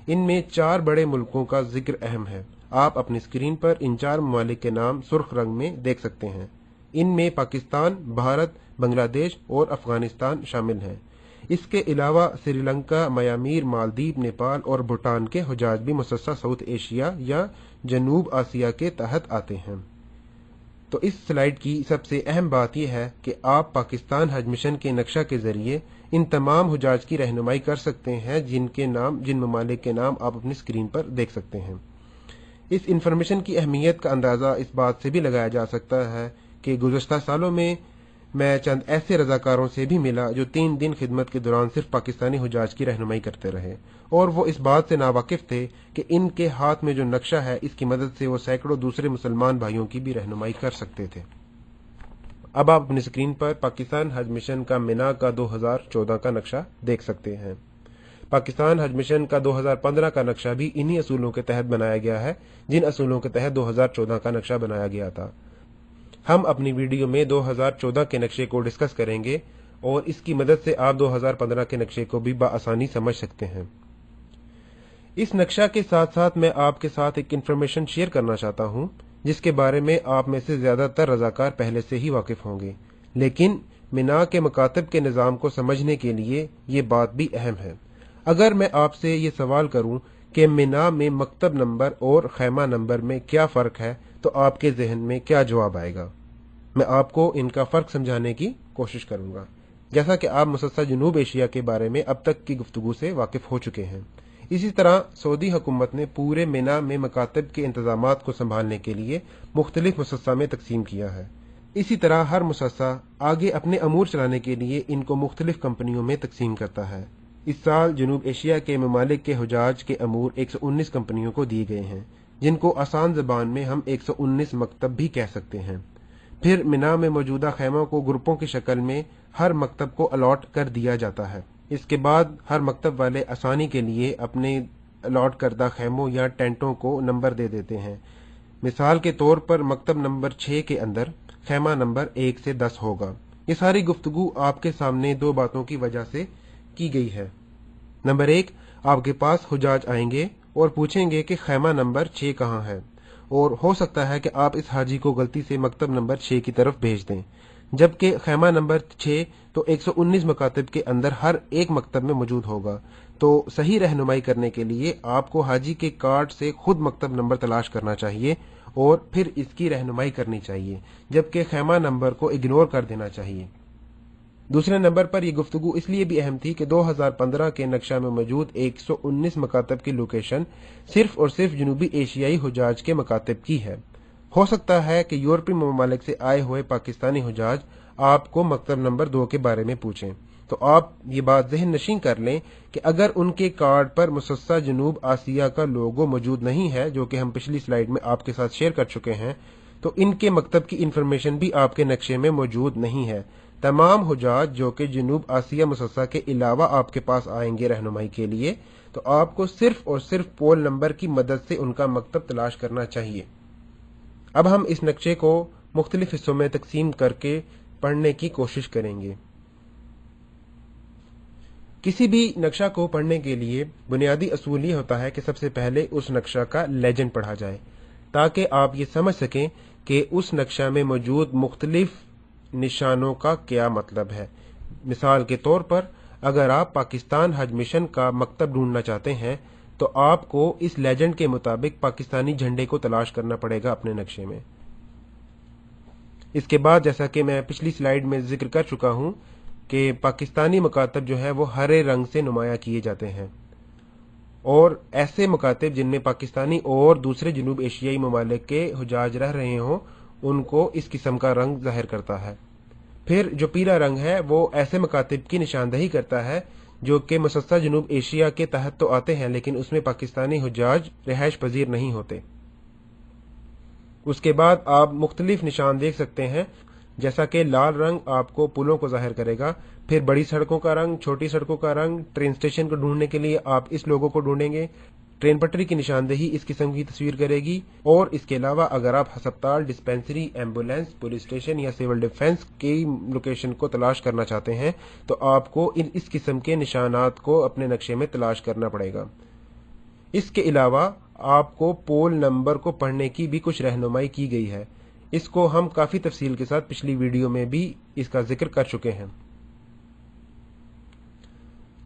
Speaker 1: ان میں 4 بڑے ملکوں کا ذکر اہم ہے۔ آپ اپنی اسکرین پر ان 4 ممالک کے نام سرخ رنگ میں دیکھ سکتے ہیں۔ ان میں پاکستان، بھارت، بنگلہ دیش اور افغانستان شامل ہیں۔ اس کے علاوہ سری لنکا، میانمار، مالدیپ، نیپال اور بھوٹان کے حجاج بھی مسسہ ساؤتھ ایشیا یا جنوب آسیہ کے تحت آتے ہیں۔ تو اس سلائیڈ کی سب سے اہم بات یہ ہے کہ آپ پاکستان حج مشن کے نقشہ کے ذریعے ان تمام حجاج کی رہنمائی کر سکتے ہیں جن ممالک کے نام آپ اپنی اسکرین پر دیکھ سکتے ہیں۔ اس انفارمیشن کی اہمیت کا اندازہ اس بات سے بھی لگایا جا سکتا ہے کہ گزشتہ سالوں میں چند ایسے رضاکاروں سے بھی ملا جو 3 دن خدمت کے دوران صرف پاکستانی حجاج کی رہنمائی کرتے رہے، اور وہ اس بات سے ناواقف تھے کہ ان کے ہاتھ میں جو نقشہ ہے اس کی مدد سے وہ سینکڑوں دوسرے مسلمان بھائیوں کی بھی رہنمائی کر سکتے تھے۔ اب آپ اپنی اسکرین پر پاکستان حج مشن کا مینا کا 2014 کا نقشہ دیکھ سکتے ہیں۔ پاکستان حج مشن کا 2015 کا نقشہ بھی انہی اصولوں کے تحت بنایا گیا ہے جن اصولوں کے تحت 2014 کا نقشہ بنایا گیا تھا۔ ہم اپنی ویڈیو میں 2014 کے نقشے کو ڈسکس کریں گے اور اس کی مدد سے آپ 2015 کے نقشے کو بھی بآسانی سمجھ سکتے ہیں۔ اس نقشہ کے ساتھ ساتھ میں آپ کے ساتھ ایک انفارمیشن شیئر کرنا چاہتا ہوں جس کے بارے میں آپ میں سے زیادہ تر رضاکار پہلے سے ہی واقف ہوں گے، لیکن مینا کے مکاتب کے نظام کو سمجھنے کے لیے یہ بات بھی اہم ہے۔ اگر میں آپ سے یہ سوال کروں کہ مینا میں مکتب نمبر اور خیمہ نمبر میں کیا فرق ہے تو آپ کے ذہن میں کیا جواب آئے گا؟ میں آپ کو ان کا فرق سمجھانے کی کوشش کروں گا، جیسا کہ آپ مسطح جنوب ایشیا کے بارے میں اب تک کی گفتگو سے واقف ہو چکے ہیں۔ اسی طرح سعودی حکومت نے پورے مینا میں مکاتب کے انتظامات کو سنبھالنے کے لیے مختلف مسطح میں تقسیم کیا ہے۔ اسی طرح ہر مسطح آگے اپنے امور چلانے کے لیے ان کو مختلف کمپنیوں میں تقسیم کرتا ہے۔ اس سال جنوب ایشیا کے ممالک کے حجاج کے امور 119 کمپنیوں کو دیے گئے ہیں، جن کو آسان زبان میں ہم 119 مکتب بھی کہہ سکتے ہیں۔ پھر مینا میں موجودہ خیموں کو گروپوں کی شکل میں ہر مکتب کو الاٹ کر دیا جاتا ہے۔ اس کے بعد ہر مکتب والے آسانی کے لیے اپنے الاٹ کردہ خیموں یا ٹینٹوں کو نمبر دے دیتے ہیں۔ مثال کے طور پر مکتب نمبر 6 کے اندر خیمہ نمبر 1 سے 10 ہوگا۔ یہ ساری گفتگو آپ کے سامنے 2 باتوں کی وجہ سے کی گئی ہے۔ نمبر 1، آپ کے پاس حجاج آئیں گے اور پوچھیں گے کہ خیمہ نمبر 6 کہاں ہے، اور ہو سکتا ہے کہ آپ اس حاجی کو غلطی سے مکتب نمبر 6 کی طرف بھیج دیں، جبکہ خیمہ نمبر 6 تو 119 مکاتب کے اندر ہر ایک مکتب میں موجود ہوگا۔ تو صحیح رہنمائی کرنے کے لیے آپ کو حاجی کے کارڈ سے خود مکتب نمبر تلاش کرنا چاہیے اور پھر اس کی رہنمائی کرنی چاہیے، جبکہ خیمہ نمبر کو اگنور کر دینا چاہیے۔ دوسرے نمبر پر یہ گفتگو اس لیے بھی اہم تھی کہ 2015 کے نقشہ میں موجود 119 مکاتب کی لوکیشن صرف اور صرف جنوبی ایشیائی حجاج کے مکاتب کی ہے۔ ہو سکتا ہے کہ یورپی ممالک سے آئے ہوئے پاکستانی حجاج آپ کو مکتب نمبر 2 کے بارے میں پوچھیں، تو آپ یہ بات ذہن نشین کر لیں کہ اگر ان کے کارڈ پر مسطح جنوب آسیہ کا لوگو موجود نہیں ہے، جو کہ ہم پچھلی سلائیڈ میں آپ کے ساتھ شیئر کر چکے ہیں، تو ان کے مکتب کی انفارمیشن بھی آپ کے نقشے میں موجود نہیں ہے۔ تمام حجاج جو کہ جنوب آسیہ مسطح کے علاوہ آپ کے پاس آئیں گے رہنمائی کے لیے، تو آپ کو صرف اور صرف پول نمبر کی مدد سے ان کا مکتب تلاش کرنا چاہیے۔ اب ہم اس نقشے کو مختلف حصوں میں تقسیم کر کے پڑھنے کی کوشش کریں گے۔ کسی بھی نقشہ کو پڑھنے کے لیے بنیادی اصول یہ ہوتا ہے کہ سب سے پہلے اس نقشہ کا لیجنڈ پڑھا جائے، تاکہ آپ یہ سمجھ سکیں کہ اس نقشہ میں موجود مختلف نشانوں کا کیا مطلب ہے۔ مثال کے طور پر اگر آپ پاکستان حج مشن کا مکتب ڈھونڈنا چاہتے ہیں تو آپ کو اس لیجنڈ کے مطابق پاکستانی جھنڈے کو تلاش کرنا پڑے گا اپنے نقشے میں۔ اس کے بعد جیسا کہ میں پچھلی سلائیڈ میں ذکر کر چکا ہوں کہ پاکستانی مکاتب جو ہے وہ ہرے رنگ سے نمایاں کیے جاتے ہیں، اور ایسے مکاتب جن میں پاکستانی اور دوسرے جنوب ایشیائی ممالک کے حجاج رہ رہے ہوں ان کو اس قسم کا رنگ ظاہر کرتا ہے۔ پھر جو پیلا رنگ ہے وہ ایسے مکاتب کی نشاندہی کرتا ہے جو کہ مسطح جنوب ایشیا کے تحت تو آتے ہیں لیکن اس میں پاکستانی حجاج رہائش پذیر نہیں ہوتے۔ اس کے بعد آپ مختلف نشان دیکھ سکتے ہیں، جیسا کہ لال رنگ آپ کو پلوں کو ظاہر کرے گا، پھر بڑی سڑکوں کا رنگ، چھوٹی سڑکوں کا رنگ، ٹرین اسٹیشن کو ڈھونڈنے کے لیے آپ اس لوگوں کو ڈھونڈیں گے، ٹرین پٹری کی نشاندہی اس قسم کی تصویر کرے گی، اور اس کے علاوہ اگر آپ ہسپتال، ڈسپینسری، ایمبولینس، پولیس اسٹیشن یا سول ڈیفنس کی لوکیشن کو تلاش کرنا چاہتے ہیں تو آپ کو اس قسم کے نشانات کو اپنے نقشے میں تلاش کرنا پڑے گا۔ اس کے علاوہ آپ کو پول نمبر کو پڑھنے کی بھی کچھ رہنمائی کی گئی ہے، اس کو ہم کافی تفصیل کے ساتھ پچھلی ویڈیو میں بھی اس کا ذکر کر چکے ہیں۔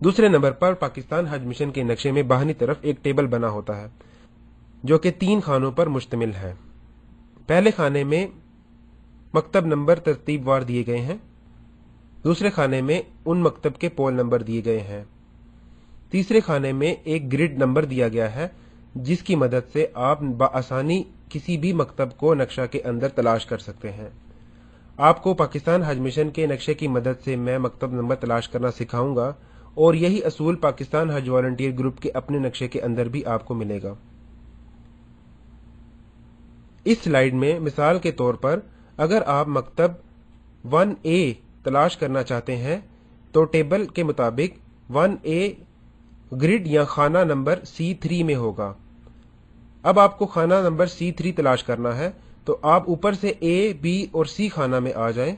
Speaker 1: دوسرے نمبر پر پاکستان حج مشن کے نقشے میں باہنی طرف ایک ٹیبل بنا ہوتا ہے۔ जो कि 3 खानों पर मुश्तमिल है। पहले खाने में मकतब नंबर तरतीबवार दिए गए हैं, दूसरे खाने में उन मकतब के पोल नंबर दिए गए हैं, तीसरे खाने में एक ग्रिड नंबर दिया गया है जिसकी मदद से आप बआसानी किसी भी मकतब को नक्शा के अंदर तलाश कर सकते हैं। आपको पाकिस्तान हज मिशन के नक्शे की मदद से मैं मकतब नंबर तलाश करना सिखाऊंगा और यही असूल पाकिस्तान हज वॉलंटियर ग्रुप के अपने नक्शे के अंदर भी आपको मिलेगा। इस स्लाइड में मिसाल के तौर पर अगर आप मकतब 1A तलाश करना चाहते हैं तो टेबल के मुताबिक 1A ग्रिड या खाना नंबर C3 में होगा। अब आपको खाना नंबर C3 तलाश करना है तो आप ऊपर से A, B और C खाना में आ जाएं।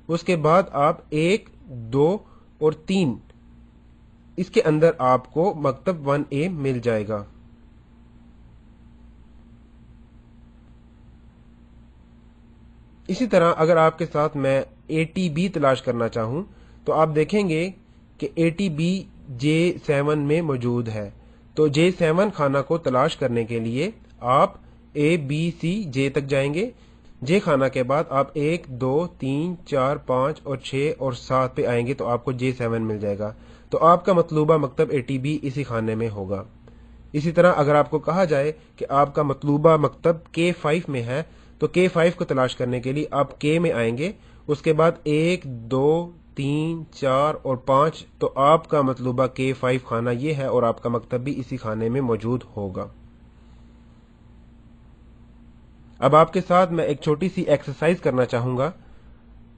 Speaker 1: उसके बाद आप 1, 2 और 3 इसके अंदर आपको मकतब 1A मिल जाएगा। इसी तरह अगर आपके साथ मैं ATB तलाश करना चाहूं तो आप देखेंगे कि ATB J7 में मौजूद है। तो J7 खाना को तलाश करने के लिए आप A, B, C, J तक जाएंगे। J खाना के बाद आप 1, 2, 3, 4, 5 और 6 और 7 पे आएंगे तो आपको J7 मिल जाएगा। तो आपका मतलूबा मकतब ATB इसी खाने में होगा। इसी तरह अगर आपको कहा जाए कि आपका मतलूबा मकतब K5 में है तो K5 को तलाश करने के लिए आप K में आएंगे। उसके बाद 1, 2, 3, 4 और 5 तो आपका मतलूबा K5 खाना ये है और आपका मकतब भी इसी खाने में मौजूद होगा। अब आपके साथ मैं एक छोटी सी एक्सरसाइज करना चाहूंगा।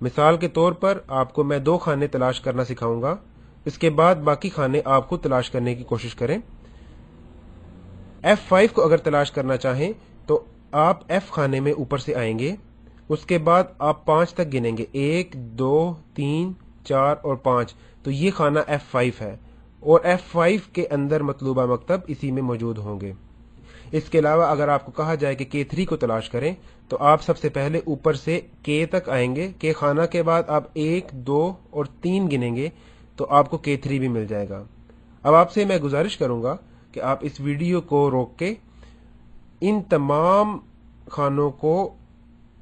Speaker 1: मिसाल के तौर पर आपको मैं 2 खाने तलाश करना सिखाऊंगा। इसके बाद बाकी खाने आप खुद तलाश करने की कोशिश करें। F5 को अगर तलाश करना चाहें तो आप F खाने में ऊपर से आएंगे। उसके बाद आप 5 तक गिनेंगे, 1, 2, 3, 4 और 5 तो ये खाना F5 है और F5 के अंदर मतलूबा मकतब इसी में मौजूद होंगे। इसके अलावा अगर आपको कहा जाए कि K3 को तलाश करें तो आप सबसे पहले ऊपर से K तक आएंगे। K खाना के बाद आप 1, 2 और 3 गिनेंगे तो आपको K3 भी मिल जाएगा। अब आपसे मैं गुजारिश करूंगा कि आप इस वीडियो को रोक के इन तमाम खानों को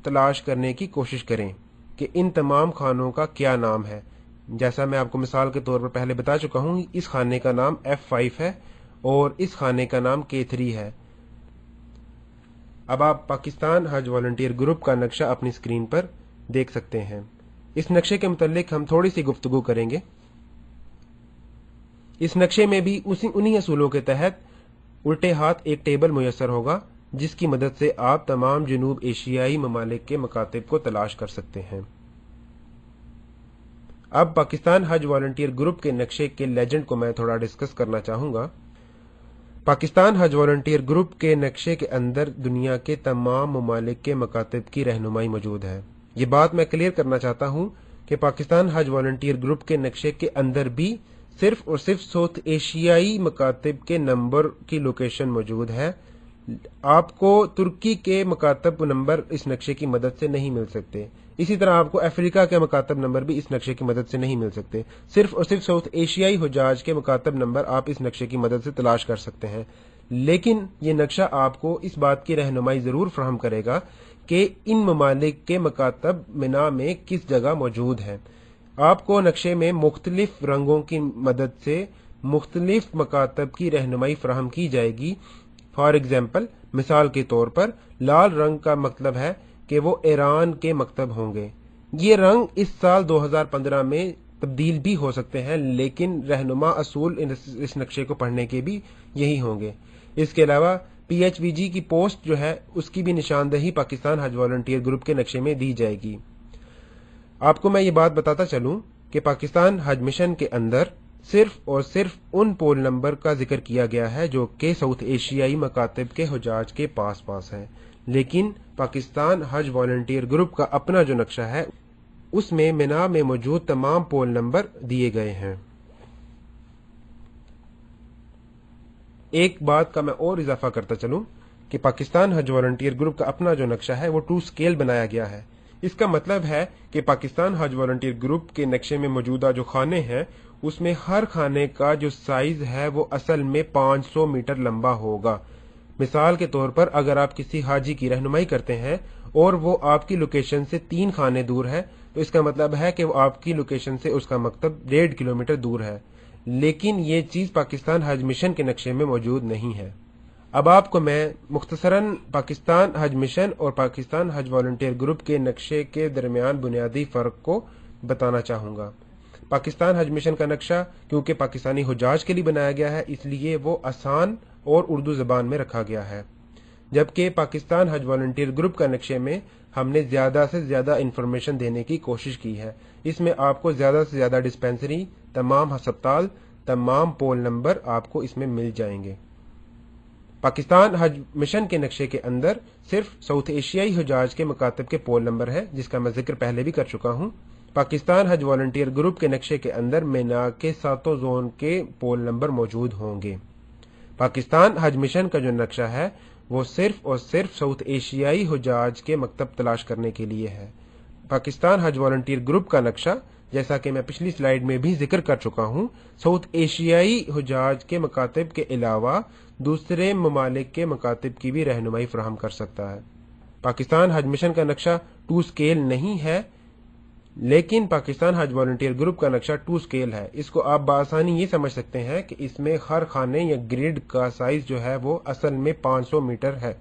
Speaker 1: तलाश करने की कोशिश करें कि इन तमाम खानों का क्या नाम है। जैसा मैं आपको मिसाल के तौर पर पहले बता चुका हूं, इस खाने का नाम F5 है और इस खाने का नाम K3 है। अब आप पाकिस्तान हज वॉलंटियर ग्रुप का नक्शा अपनी स्क्रीन पर देख सकते हैं। इस नक्शे के मुतालिक हम थोड़ी सी गुफ्तगू करेंगे। इस नक्शे में भी उन्हीं असूलों के तहत उल्टे हाथ एक टेबल मुयस्सर होगा जिसकी मदद से आप तमाम जनूब एशियाई ममालिक के मकातिब को तलाश कर सकते हैं। अब पाकिस्तान हज वॉलंटियर ग्रुप के नक्शे के लेजेंड को मैं थोड़ा डिस्कस करना चाहूंगा। पाकिस्तान हज वॉलंटियर ग्रुप के नक्शे के अंदर दुनिया के तमाम ममालिक के मकातिब की रहनुमाई मौजूद है। ये बात मैं क्लियर करना चाहता हूं कि पाकिस्तान हज वॉलंटियर ग्रुप के नक्शे के अंदर भी सिर्फ और सिर्फ साउथ एशियाई मकातिब के नंबर की लोकेशन मौजूद है। आपको तुर्की के मकातब नंबर इस नक्शे की मदद से नहीं मिल सकते। इसी तरह आपको अफ्रीका के मकातब नंबर भी इस नक्शे की मदद से नहीं मिल सकते। सिर्फ और सिर्फ साउथ एशियाई हुजाज के मकातब नंबर आप इस नक्शे की मदद से तलाश कर सकते हैं। लेकिन ये नक्शा आपको इस बात की रहनुमाई जरूर फराहम करेगा कि इन ममालिक के मकातब मिना में किस जगह मौजूद है। आपको नक्शे में मुख्तलिफ रंगों की मदद से मुख्तलिफ मकातब की रहनुमाई फराहम की जाएगी। फॉर एग्जाम्पल, मिसाल के तौर पर लाल रंग का मतलब है कि वो ईरान के मकतब होंगे। ये रंग इस साल 2015 में तब्दील भी हो सकते हैं, लेकिन रहनुमा असूल इस नक्शे को पढ़ने के भी यही होंगे। इसके अलावा PHVG की पोस्ट जो है उसकी भी निशानदही पाकिस्तान हज वॉलंटियर ग्रुप के नक्शे में दी जाएगी। आपको मैं ये बात बताता चलूं कि पाकिस्तान हज मिशन के अंदर सिर्फ और सिर्फ उन पोल नंबर का जिक्र किया गया है जो कि साउथ एशियाई मकातिब के हुजाज के पास हैं। लेकिन पाकिस्तान हज वॉलंटियर ग्रुप का अपना जो नक्शा है उसमें मिना में मौजूद तमाम पोल नंबर दिए गए हैं। एक बात का मैं और इजाफा करता चलूं कि पाकिस्तान हज वॉलंटियर ग्रुप का अपना जो नक्शा है वो 2 स्केल बनाया गया है। इसका मतलब है कि पाकिस्तान हज वॉलंटियर ग्रुप के नक्शे में मौजूदा जो खाने हैं उसमें हर खाने का जो साइज है वो असल में 500 मीटर लंबा होगा। مثال کے طور پر اگر آپ کسی حاجی کی رہنمائی کرتے ہیں اور وہ آپ کی لوکیشن سے 3 خانے دور ہے تو اس کا مطلب ہے کہ وہ آپ کی لوکیشن سے اس کا مکتب 1.5 کلومیٹر دور ہے، لیکن یہ چیز پاکستان حج مشن کے نقشے میں موجود نہیں ہے۔ اب آپ کو میں مختصراً پاکستان حج مشن اور پاکستان حج والنٹیئر گروپ کے نقشے کے درمیان بنیادی فرق کو بتانا چاہوں گا۔ پاکستان حج مشن کا نقشہ کیونکہ پاکستانی حجاج کے لیے بنایا گیا ہے، اس لیے وہ آسان اور اردو زبان میں رکھا گیا ہے، جبکہ پاکستان حج والنٹیئر گروپ کا نقشے میں ہم نے زیادہ سے زیادہ انفارمیشن دینے کی کوشش کی ہے۔ اس میں آپ کو زیادہ سے زیادہ ڈسپینسری، تمام ہسپتال، تمام پول نمبر آپ کو اس میں مل جائیں گے۔ پاکستان حج مشن کے نقشے کے اندر صرف ساؤتھ ایشیائی حجاج کے مکاتب کے پول نمبر ہے، جس کا میں ذکر پہلے بھی کر چکا ہوں۔ پاکستان حج والنٹیئر گروپ کے نقشے کے اندر مینا کے 7 زون کے پول نمبر موجود ہوں گے۔ پاکستان حج مشن کا جو نقشہ ہے وہ صرف اور صرف ساؤتھ ایشیائی حجاج کے مکتب تلاش کرنے کے لیے ہے۔ پاکستان حج والنٹیئر گروپ کا نقشہ، جیسا کہ میں پچھلی سلائیڈ میں بھی ذکر کر چکا ہوں، ساؤتھ ایشیائی حجاج کے مکاتب کے علاوہ دوسرے ممالک کے مکاتب کی بھی رہنمائی فراہم کر سکتا ہے۔ پاکستان حج مشن کا نقشہ 2 اسکیل نہیں ہے، لیکن پاکستان حج والنٹیئر گروپ کا نقشہ 2 اسکیل ہے۔ اس کو آپ بآسانی یہ سمجھ سکتے ہیں کہ اس میں ہر خانے یا گریڈ کا سائز جو ہے وہ اصل میں 500 میٹر ہے۔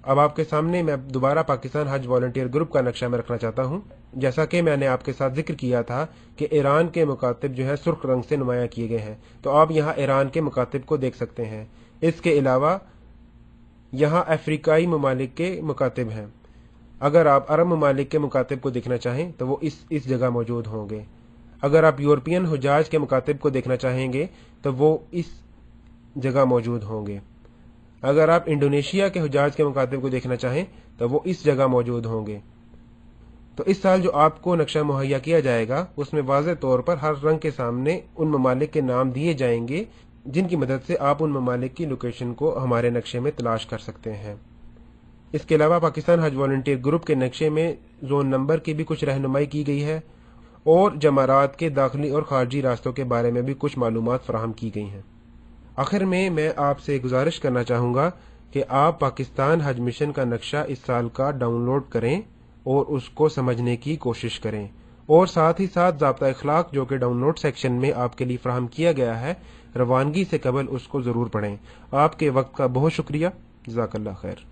Speaker 1: اب آپ کے سامنے میں دوبارہ پاکستان حج والنٹیئر گروپ کا نقشہ میں رکھنا چاہتا ہوں۔ جیسا کہ میں نے آپ کے ساتھ ذکر کیا تھا کہ ایران کے مکاتب جو ہے سرخ رنگ سے نمایاں کیے گئے ہیں، تو آپ یہاں ایران کے مکاتب کو دیکھ سکتے ہیں۔ اس کے علاوہ یہاں افریقائی ممالک کے مکاتب ہیں۔ اگر آپ عرب ممالک کے مکاتب کو دیکھنا چاہیں تو وہ اس جگہ موجود ہوں گے۔ اگر آپ یورپین حجاج کے مکاتب کو دیکھنا چاہیں گے تو وہ اس جگہ موجود ہوں گے۔ اگر آپ انڈونیشیا کے حجاج کے مکاتب کو دیکھنا چاہیں تو وہ اس جگہ موجود ہوں گے۔ تو اس سال جو آپ کو نقشہ مہیا کیا جائے گا اس میں واضح طور پر ہر رنگ کے سامنے ان ممالک کے نام دیے جائیں گے جن کی مدد سے آپ ان ممالک کی لوکیشن کو ہمارے نقشے میں تلاش کر سکتے ہیں۔ اس کے علاوہ پاکستان حج والنٹیئر گروپ کے نقشے میں زون نمبر کی بھی کچھ رہنمائی کی گئی ہے اور جمارات کے داخلی اور خارجی راستوں کے بارے میں بھی کچھ معلومات فراہم کی گئی ہیں۔ آخر میں آپ سے گزارش کرنا چاہوں گا کہ آپ پاکستان حج مشن کا نقشہ اس سال کا ڈاؤن لوڈ کریں اور اس کو سمجھنے کی کوشش کریں، اور ساتھ ہی ساتھ ضابطہ اخلاق جو کہ ڈاؤن لوڈ سیکشن میں آپ کے لیے فراہم کیا گیا ہے، روانگی سے قبل اس کو ضرور پڑھیں۔ آپ کے وقت کا بہت شکریہ، جزاک اللہ خیر۔